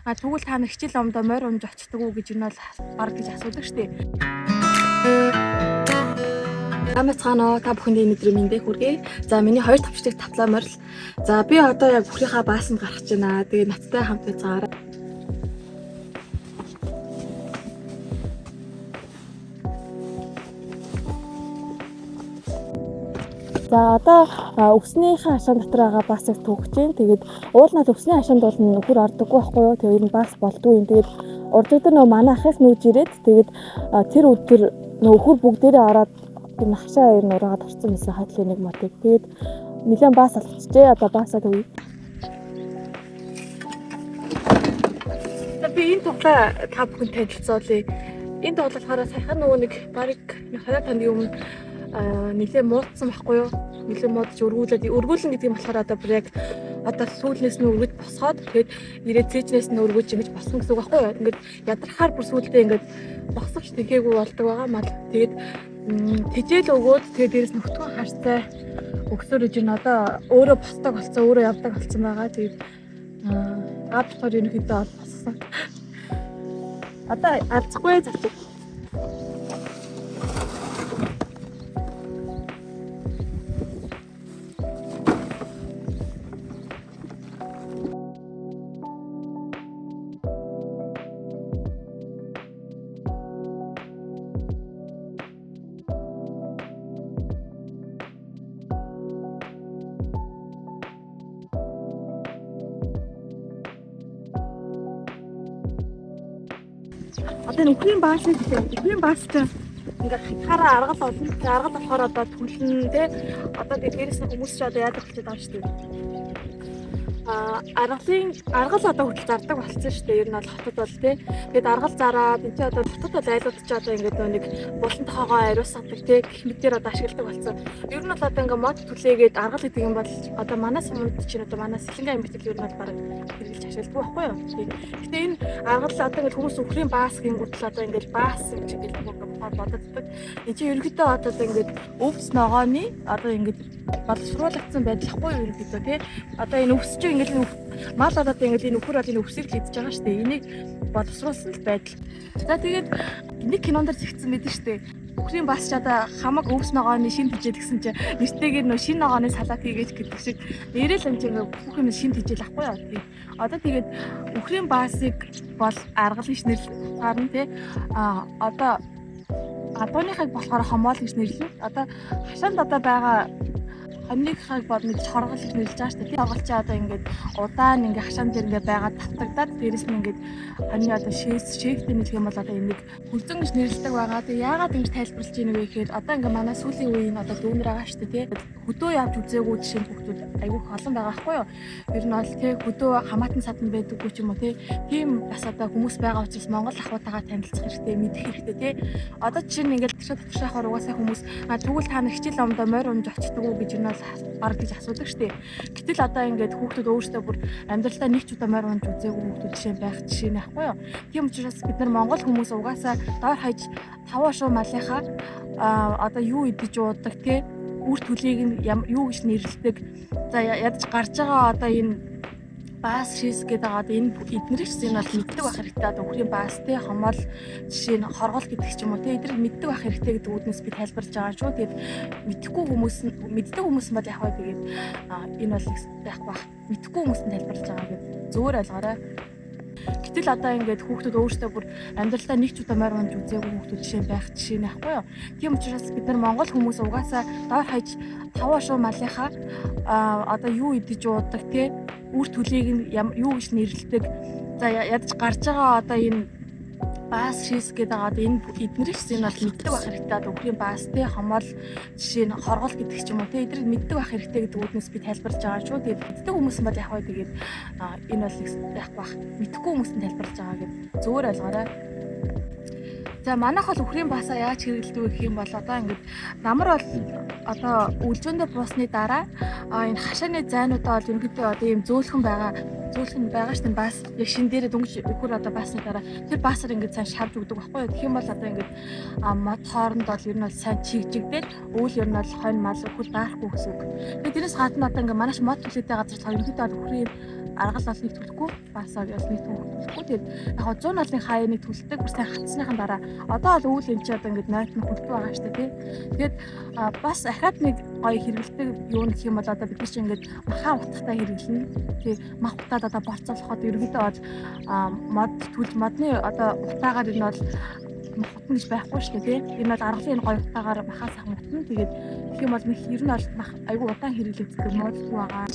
Тэгвэл та нар хичээл омдоо морь унж очдөг уу гэж энэ бол баг гэж асуудаг штеп. Намайг цаанаа та бүхэндээ өнөөдөр мэндэ хүргэе. За миний 2 тавчдаг тавлаа морил. За би одоо яг бүхнийхээ баасанд гарах гэж байна. Тэгээ надтай хамт байцгаараа. За одоо өвснийхээ хашаан дотор байгаа баасыг түүхэж जैन. Тэгээд уулнаад өвсний хашаанд бол нөхөр ордоггүй байхгүй юу. Тэгээд ер нь баас болдгүй юм. Тэгээд урд өдөр нөө манай ахыг нүүж ирээд тэгээд тэр өдөр нөхөр бүгдээрээ ороод энэ хашаа ер нь ураагаад орсон гэсэн хадлын нэг мотыг. Тэгээд нэлээд баас алчжээ. Одоо баасаа төвье. Би энэ туглаа та бүхэн танилцуулъя. Энэ тоглохоороо саяхан нөгөө нэг барыг 20 таны өмнө нэлээд муудсан байхгүй юу? Нэлээд муудж өргүүлэн гэдэг юм болохоор одоо проект одоо сүүлнээс нь өргөж босгоод тэгээд ирээд цээжнээс нь өргөж ингэж болсон гэсэн үг байхгүй юу? Ингээд ядрахаар бүр сүүлдээ ингээд босгож тэгээгүй болдог байгаа мал. Тэгээд тэжээл өгөөд тэгээд дээрэс нь хөтгөн харцай өгсөөр иж нь одоо өөрөө босдог болсон, өөрөө явдаг болсон байгаа. Тэгээд аптор ерөнхийдөө ол боссон. Одоо алцахгүй зачиг. Одоо нөхрийн баасыг нөхрийн баас чинь ингээд хитаараа аргал олон. Аргал болохоор одоо түлэн тэ одоо дээрээс нь хүмүүс ч одоо яадаг болчиход байгаа шүү дээ. Аргал одоо хүртэл зардаг болсон шүү дээ. Ер нь бол хотод бол тэ. Тэгээд аргал зараад энэ одоо хотод бол айлууд ч одоо ингээд нэг булан тохоогоо ариусгадаг тэ гэх мэтээр одоо ашигладаг болсон. Ер нь бол одоо ингээд мод түлээгээд аргал гэдэг юм бол одоо манай сумд чинь одоо манай Сэлэнгэ аймагт ер нь бол баг хэрэгжилж ашигладаг байхгүй юу. Гэтэ энэ аргал одоо ингээд хүмүүс өхрийн баас гингүүтэл одоо ингээд баас гэж ингээд боддог. Энэ чинь ерөнхийдөө одоо ингээд өвс ногооны одоо ингээд боловсруулагдсан байдлахгүй юу ерөнхийдөө тий. Одоо энэ өвс чинь ингээд мал одоо ингээд энэ өхөр бол энэ өвсийг л идэж байгаа шүү дээ. Энийг боловсруулсан л байдал. За тэгээд нэг кинонд зэгцсэн байдаг шүү дээ. Өхрийн баас ч одоо хамаг өвс ногооны шин тижэл гэсэн чинь нэртэйгээр нөө шин ногооны салаат хийгээч гэдэг шиг нэрэл энэ чинь бүх юм шин тижэл ахгүй юу. Одоо тэгээд өхрийн баасыг бол аргал гэж нэрлэдэг. Харин тий одоо адууныхыг болохоор хомоол гэж нэрлэв. Одоо хашаанд одоо байгаа хоньныхыг бол нэг хоргол гэж нэрлэж байгаа шүү дээ. Хоргол чи одоо ингээд удаан ингээд хашаан дээр ингээд байгаа тавтагдаад дээрэс нь ингээд хоньны одоо шэйфтэй нэлэх юм бол одоо энийг хүлзэн гэж нэрлэдэг байгаа. Тэгээ яагаад ингэж тайлбарлаж ийнэ вэ гэхээр одоо ингээд манай сүүлийн үеийн одоо дүүнэр байгаа шүү дээ тий. Хөдөө явж үзээгүй жишээ нь хүүхдүүд айгүй олон байгаа байхгүй юу? Ер нь бол тий хөдөө хамаатан садан байдаггүй ч юм уу тий. Тийм бас одоо хүмүүс байгаа учраас Монгол ахуйтайгаа танилцах хэрэгтэй, мэдэх хэрэгтэй тий. Одоо жишээ нь ингээд дотор угаасаа хүмүүс тэгвэл та нар хичээл омдоо морь унж очдөг уу гэж энэ баг гэж асуудаг штеп. Гэтэл одоо ингээд хүүхдүүд өөрсдөө бүр амьдралдаа нэг ч удаа морь унж үзээгүй хүүхдүүд жишээ байх жишээ нөхгүй юу. Тийм учраас бид нар монгол хүмүүс угаасаа доор хаяж таваа шуу малынхаа одоо юу идэж уудаг тий үр төлийг нь юу гэж нэрлэдэг. За ядаж гарч байгаа одоо энэ баас шис гэдэг одоо энэ эднэрийг ч энэ бол мэддэг байх хэрэгтэй. Одоо өхрийн баас тий хомоол жишээ нь хоргол гэдэг ч юм уу тий эднэрийг мэддэг байх хэрэгтэй гэдэг үүднээс би тайлбарж байгаа шүү. Тэгээд мэддэг хүмүүс бол яг хаа тэгээд энэ бол яг бах мэдхгүй хүмүүс нь тайлбарлаж байгаа гэдэг зөвөр ойлгоорой. Гэтэл одоо ингээд хүүхдүүд өөрсдөө бүр амьдралдаа нэг ч удаа морь унж үзээгүй хүүхдүүд жишээ байх жишээ нөхгүй юу. Тийм учраас бид нар монгол хүмүүс угаасаа доор хаяж таваа шуу малынхаа одоо юу идэж уудаг тий үр төлийг нь юу гэж нэрлэдэг. За ядаж гарч байгаа одоо энэ баас шис гэдэг одоо энэ эднэрийг ч энэ бол мэддэг байх хэрэгтэй. Одоо өхрийн баас тий хомоол жишээ нь хоргол гэдэг ч юм уу тий эднэрийг мэддэг байх хэрэгтэй гэдэг үүднээс би тайлбарж байгаа шүү. Тэгээд мэддэг хүмүүс нь бол яг хаа тэгээд энэ бол яг бах мэдхгүй хүмүүс нь тайлбарж байгаа гэдэг зөвөр ойлгоорой. За манайх бол өхрийн баасаа яаж хэрэглэдэг вэ гэх юм бол одоо ингээд намар бол одоо үлжөөндөө буусны дараа энэ хашааны зайнуудаа бол ерөнхийдөө одоо ийм зөөлхөн байгаа зөвлөх нь байгаа шүү дээ. Бас яг шин дээрээ дөнгөж өгөхөр одоо басны дараа тэр басаар ингээд сайн шавж өгдөг байхгүй юу. Тэгэх юм бол одоо ингээд мод хооронд бол ер нь бол сайн чигжигдээд өвөл ер нь бол хонь мал хөл даахгүй гэсэн үг. Тэгээд тэрээс гадна одоо ингээд манайш мод төлөөтэй газар болохоор ерөнхийдөө хүрээ аргал олныг төлөхгүй басаар олныг төлөхгүй. Тэгээд яг 100 налын хаяаныг төлдөг бүр сайн хатсныхан дараа одоо бол өвөл энэ чи одоо ингээд нойт нь хөлтөө байгаа шүү дээ тий. Тэгээд бас ахаад нэг гоё хэрэгэлдэг юу гэх юм бол одоо бид нар чи ингээд махан утгатай хэрэглэнэ. Тэгээ мах утаад одоо борцоолоход ерөнхийдөө бол мод түлж модны одоо утаагаар энэ бол мах утна гэж байхгүй шүү дээ тий. Энэ бол аргалын энэ гоё утаагаар махаа сайхан утна. Тэгээд гэх юм бол ер нь бол айгүй удаан хэрэглэгддэг модгүй байгаа.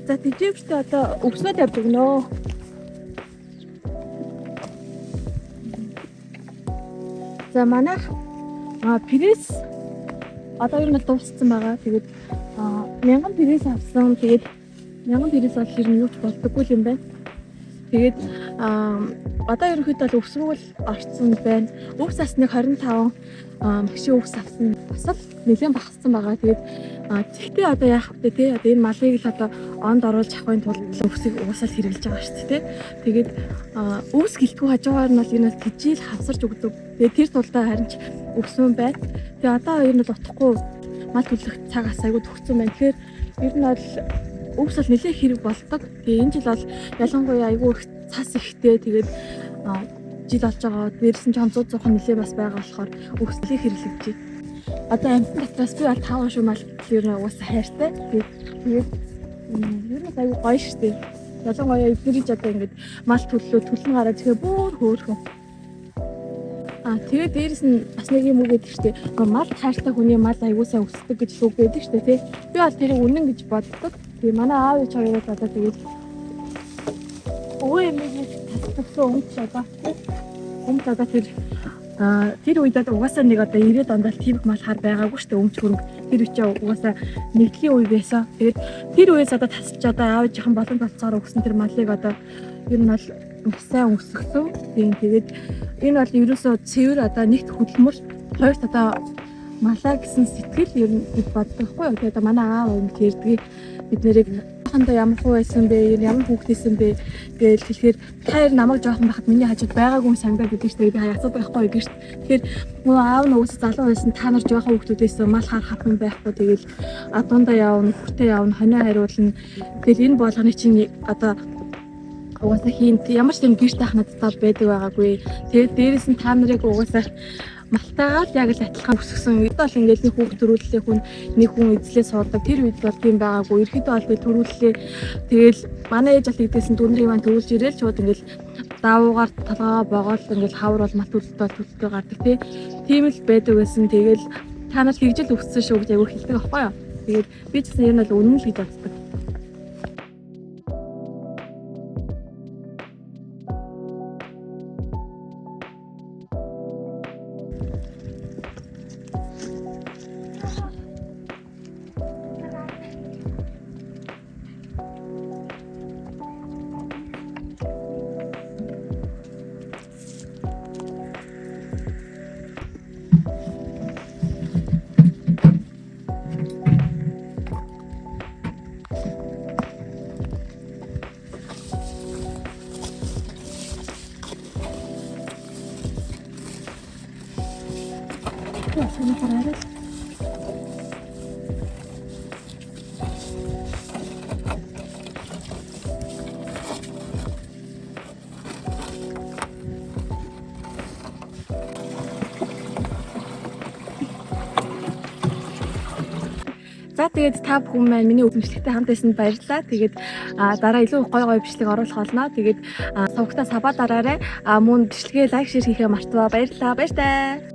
За тийчээвчтэй одоо өвснөд явдаг нөө. За манайх пресс одоо ер нь дууссан байгаа. Тэгээд 1000 пресс авсан. Тэгээд 1000 пресс бол ер нь юу ч болдоггүй юм байна. Тэгээд одоо ерөнхийдөө л өвсрүүл орцсон байна. Өвс асныг 25 магшийн өвс авсан. Бас л нэлээд багассан байгаа. Тэгээд тэгтээ одоо яах вэ те? Одоо энэ малыг л одоо онд оруулж авахын тулд өвсийг уусаал хэрэглэж байгаа шүү дээ. Тэгээд өвс гэлтгүй хажуугаар нь бол энэ тижил хавсарч өгдөг. Тэгээд тэр тулдаа харин ч өвсөн байна. Тэгээд одоо ер нь л утахгүй мал төлөх цаг асайгүй төгссөн байна. Тэгэхээр ер нь бол өвс бол нэлээд хэрэг болдог. Тэгээд энэ жил бол ялангуяа айгүй их цас ихтэй. Тэгээд жил болж байгаа. Дээрс нь 100 нэлээд бас байгаа болохоор өвслийг хэрэглэж байна. Одоо амтны дотроос би бол 5 шүү мал ер нь уус хайртай. Тэгээд ер нь айгүй гоё шүү дээ. Ялангуяа эдгэрэж одоо ингэж мал төллөө төлн гараа тэгэхээр бүр хөөрхөн. Тэгээд дээрэс нь бас нэг юм үгээд шүү дээ. Мал хайртай хүний мал айгуусаа өсдөг гэж үг байдаг шүү дээ тий. Би бол тэрийг үнэн гэж боддог. Тэгээ манай аав ээж хоёроо одоо тэгээд өвөө эмээг тасчихсан өмч одоо өмч одоо тэр үед угаасаа нэг одоо 90-ад онд л тийм мал хар байгаагүй шүү дээ өмч хөрөнгө. Тэр үчээ угаасаа нэгдлийн үе байсан. Тэгээд тэр үеэс одоо тасч одоо аав ээжийнхэн болон толцоороо өгсөн тэр малыг одоо ер нь бол сайн өсгсөн. Тэгээд энэ бол ерөөсөө цэвэр одоо нэгт хөдөлмөр хоёрт одоо малаа гэсэн сэтгэл ер нь боддог байхгүй юу. Тэгээд манай аав ингэ ярьдаг бид нэрийг хандаа ямар хуу байсан бэ, ямар хүүхдээсэн бэ гэж хэлэхээр та намайг жоохон байхад миний хажууд байгаагүй юм санагдаад байдаг шүү дээ. Би хаяцаад байхгүй юу гэж. Тэгэхээр нөгөө аав нь өөсөө залуу байсан та нар жоохон хүүхдүүдээсэн мал хар хатан байхгүй тэгэл адуундаа явна, хүртээ явна, хонио хариулна. Тэгэл энэ болгоны чинь одоо угаасаа хийн ямар ч юм гэрт ахнад тав байдаг байгаагүй. Тэгээд дээрэс нь та нарыг угаасаа малтайгаар яг л адилхан өсгсөн. Бид бол ингээд нэг хүүхд төрүүллээ хүн нэг хүн эзлээ суудаг. Тэр үед бол тийм байгаагүй. Ерхэдөө бол би төрүүллээ. Тэгэл манай ээж аль гэдээсэн дүнрийг маань төрүүлж ирээл шууд ингээд даавуугаар талгаа богоол ингээд хавар бол мат төлөлтөө гардаг тий. Тийм л байдаг байсан. Тэгэл та нар хэрэгжил өссөн шүү гэж аягүй хэлдэг аахгүй юу. Тэгээд би ч гэсэн энэ бол үнэн л гэж боддог. За тэгээд та бүхэн маань миний үзмжлэгтэй хамт байсанд баярлалаа. Тэгээд дараа илүү гоё бичлэг оруулах болно. Тэгээд сувгтаа сабаа дараарай. Мөн бичлэгээ лайк, шеэр хийхээ мартаваа. Баярлалаа. Баяр таа.